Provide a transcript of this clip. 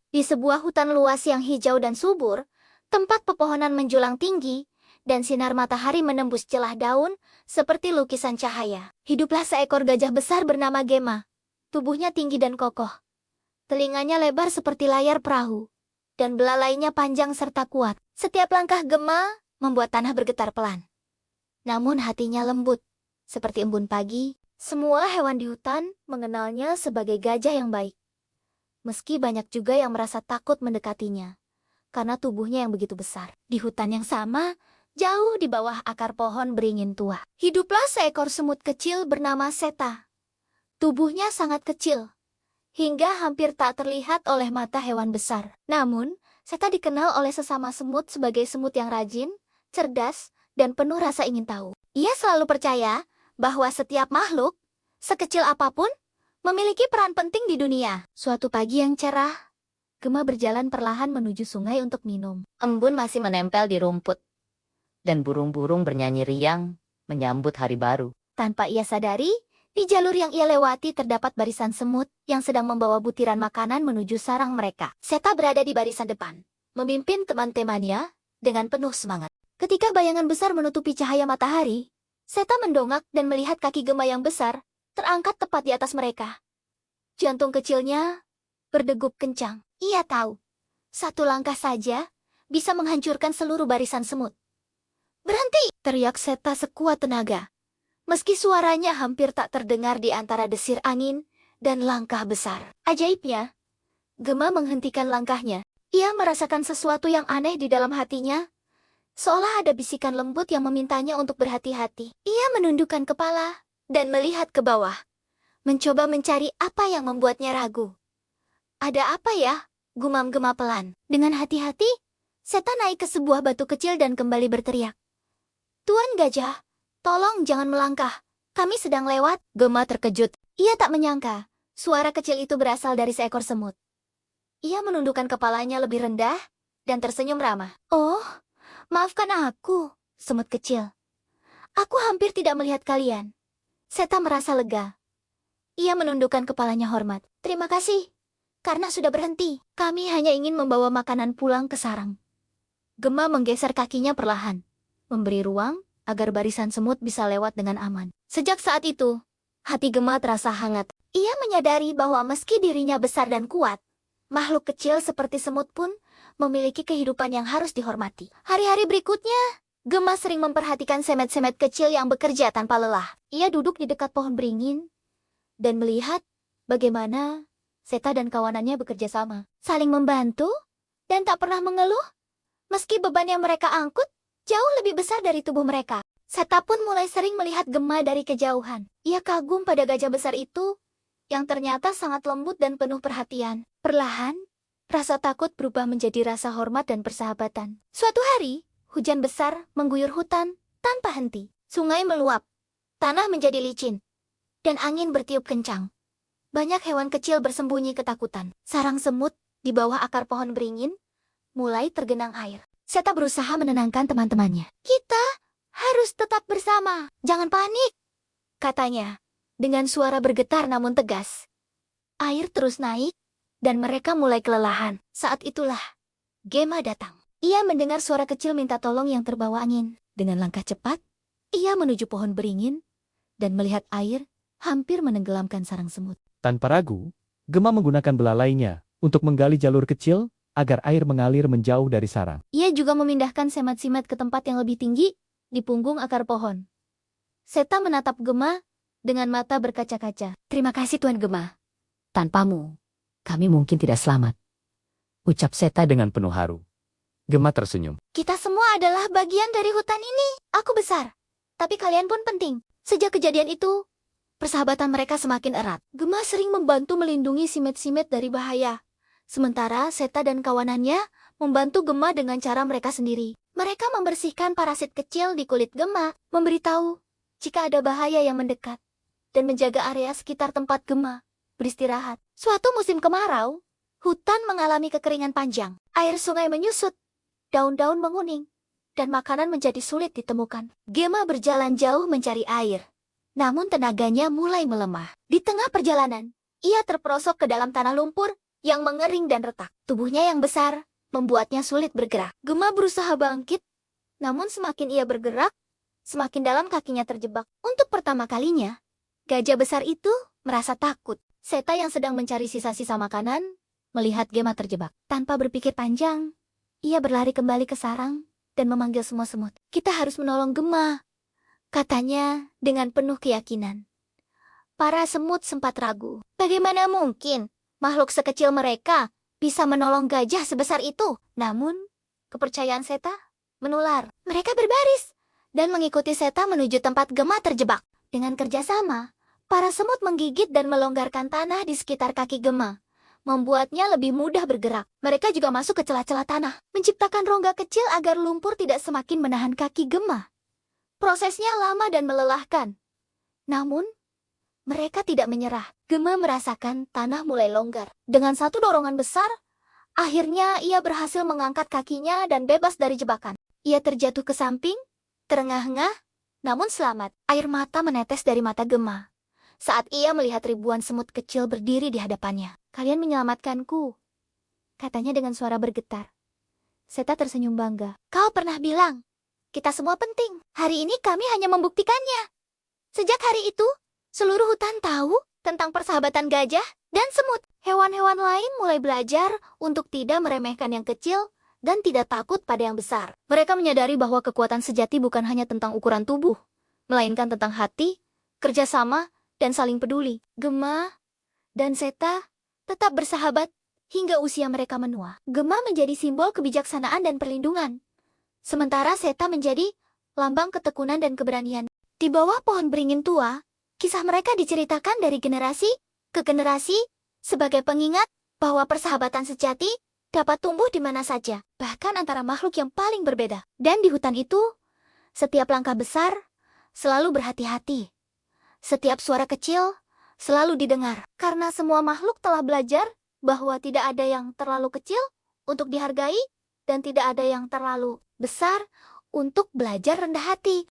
Di sebuah hutan luas yang hijau dan subur, tempat pepohonan menjulang tinggi, dan sinar matahari menembus celah daun, seperti lukisan cahaya. Hiduplah seekor gajah besar bernama Gema. Tubuhnya tinggi dan kokoh. Telinganya lebar seperti layar perahu, dan belalainya panjang serta kuat. Setiap langkah Gema membuat tanah bergetar pelan. Namun hatinya lembut, seperti embun pagi. Semua hewan di hutan mengenalnya sebagai gajah yang baik. Meski banyak juga yang merasa takut mendekatinya, karena tubuhnya yang begitu besar. Di hutan yang sama, jauh di bawah akar pohon beringin tua, hiduplah seekor semut kecil bernama Seta. Tubuhnya sangat kecil, hingga hampir tak terlihat oleh mata hewan besar. Namun, Seta dikenal oleh sesama semut sebagai semut yang rajin, cerdas, dan penuh rasa ingin tahu. Ia selalu percaya bahwa setiap makhluk, sekecil apapun, memiliki peran penting di dunia. Suatu pagi yang cerah, Gema berjalan perlahan menuju sungai untuk minum. Embun masih menempel di rumput, dan burung-burung bernyanyi riang menyambut hari baru. Tanpa ia sadari, di jalur yang ia lewati terdapat barisan semut yang sedang membawa butiran makanan menuju sarang mereka. Seta berada di barisan depan, memimpin teman-temannya dengan penuh semangat. Ketika bayangan besar menutupi cahaya matahari, Seta mendongak dan melihat kaki Gema yang besar terangkat tepat di atas mereka. Jantung kecilnya berdegup kencang. Ia tahu, satu langkah saja bisa menghancurkan seluruh barisan semut. "Berhenti!" teriak Seta sekuat tenaga. Meski suaranya hampir tak terdengar di antara desir angin dan langkah besar. Ajaibnya, Gema menghentikan langkahnya. Ia merasakan sesuatu yang aneh di dalam hatinya, seolah ada bisikan lembut yang memintanya untuk berhati-hati. Ia menundukkan kepala dan melihat ke bawah, mencoba mencari apa yang membuatnya ragu. "Ada apa ya?" gumam Gema pelan. Dengan hati-hati, Seta naik ke sebuah batu kecil dan kembali berteriak, "Tuan Gajah, tolong jangan melangkah. Kami sedang lewat." Gema terkejut. Ia tak menyangka suara kecil itu berasal dari seekor semut. Ia menundukkan kepalanya lebih rendah dan tersenyum ramah. "Oh, maafkan aku, semut kecil. Aku hampir tidak melihat kalian." Seta merasa lega. Ia menundukkan kepalanya hormat. "Terima kasih, karena sudah berhenti. Kami hanya ingin membawa makanan pulang ke sarang." Gema menggeser kakinya perlahan, memberi ruang agar barisan semut bisa lewat dengan aman. Sejak saat itu, hati Gema terasa hangat. Ia menyadari bahwa meski dirinya besar dan kuat, makhluk kecil seperti semut pun memiliki kehidupan yang harus dihormati. Hari-hari berikutnya, Gema sering memperhatikan semet-semet kecil yang bekerja tanpa lelah. Ia duduk di dekat pohon beringin dan melihat bagaimana Seta dan kawanannya bekerja sama, saling membantu, dan tak pernah mengeluh. Meski beban yang mereka angkut jauh lebih besar dari tubuh mereka. Seta pun mulai sering melihat Gema dari kejauhan. Ia kagum pada gajah besar itu, yang ternyata sangat lembut dan penuh perhatian. Perlahan, rasa takut berubah menjadi rasa hormat dan persahabatan. Suatu hari, hujan besar mengguyur hutan tanpa henti. Sungai meluap, tanah menjadi licin, dan angin bertiup kencang. Banyak hewan kecil bersembunyi ketakutan. Sarang semut di bawah akar pohon beringin mulai tergenang air. Seta berusaha menenangkan teman-temannya. "Kita harus tetap bersama. Jangan panik," katanya, dengan suara bergetar namun tegas. Air terus naik, dan mereka mulai kelelahan. Saat itulah, Gema datang. Ia mendengar suara kecil minta tolong yang terbawa angin. Dengan langkah cepat, ia menuju pohon beringin, dan melihat air hampir menenggelamkan sarang semut. Tanpa ragu, Gema menggunakan belalainya untuk menggali jalur kecil agar air mengalir menjauh dari sarang. Ia juga memindahkan semat-semat ke tempat yang lebih tinggi, di punggung akar pohon. Seta menatap Gema dengan mata berkaca-kaca. "Terima kasih Tuan Gema. Tanpamu, kami mungkin tidak selamat," ucap Seta dengan penuh haru. Gema tersenyum. "Kita semua adalah bagian dari hutan ini. Aku besar, tapi kalian pun penting." Sejak kejadian itu, persahabatan mereka semakin erat. Gema sering membantu melindungi simet-simet dari bahaya, sementara Seta dan kawanannya membantu Gema dengan cara mereka sendiri. Mereka membersihkan parasit kecil di kulit Gema, memberitahu jika ada bahaya yang mendekat, dan menjaga area sekitar tempat Gema beristirahat. Suatu musim kemarau, hutan mengalami kekeringan panjang. Air sungai menyusut, daun-daun menguning, dan makanan menjadi sulit ditemukan. Gema berjalan jauh mencari air, namun tenaganya mulai melemah. Di tengah perjalanan, ia terperosok ke dalam tanah lumpur yang mengering dan retak. Tubuhnya yang besar membuatnya sulit bergerak. Gema berusaha bangkit, namun semakin ia bergerak, semakin dalam kakinya terjebak. Untuk pertama kalinya, gajah besar itu merasa takut. Seta yang sedang mencari sisa-sisa makanan melihat Gema terjebak. Tanpa berpikir panjang, ia berlari kembali ke sarang dan memanggil semua semut. Kita harus menolong Gema, katanya dengan penuh keyakinan. Para semut sempat ragu. Bagaimana mungkin makhluk sekecil mereka bisa menolong gajah sebesar itu? Namun, kepercayaan Seta menular. Mereka berbaris dan mengikuti Seta menuju tempat Gema terjebak. Dengan kerjasama, para semut menggigit dan melonggarkan tanah di sekitar kaki Gema, membuatnya lebih mudah bergerak. Mereka juga masuk ke celah-celah tanah, menciptakan rongga kecil agar lumpur tidak semakin menahan kaki Gema. Prosesnya lama dan melelahkan. Namun, mereka tidak menyerah. Gema merasakan tanah mulai longgar. Dengan satu dorongan besar, akhirnya ia berhasil mengangkat kakinya dan bebas dari jebakan. Ia terjatuh ke samping, terengah-engah, namun selamat. Air mata menetes dari mata Gema saat ia melihat ribuan semut kecil berdiri di hadapannya. Kalian menyelamatkanku, katanya dengan suara bergetar. Seta tersenyum bangga. Kau pernah bilang, kita semua penting. Hari ini kami hanya membuktikannya. Sejak hari itu, seluruh hutan tahu tentang persahabatan gajah dan semut. Hewan-hewan lain mulai belajar untuk tidak meremehkan yang kecil dan tidak takut pada yang besar. Mereka menyadari bahwa kekuatan sejati bukan hanya tentang ukuran tubuh, melainkan tentang hati, kerjasama, dan saling peduli. Gema dan Seta tetap bersahabat hingga usia mereka menua. Gema menjadi simbol kebijaksanaan dan perlindungan, sementara Seta menjadi lambang ketekunan dan keberanian. Di bawah pohon beringin tua, kisah mereka diceritakan dari generasi ke generasi sebagai pengingat bahwa persahabatan sejati dapat tumbuh di mana saja, bahkan antara makhluk yang paling berbeda. Dan di hutan itu, setiap langkah besar selalu berhati-hati. Setiap suara kecil selalu didengar, karena semua makhluk telah belajar bahwa tidak ada yang terlalu kecil untuk dihargai dan tidak ada yang terlalu besar untuk belajar rendah hati.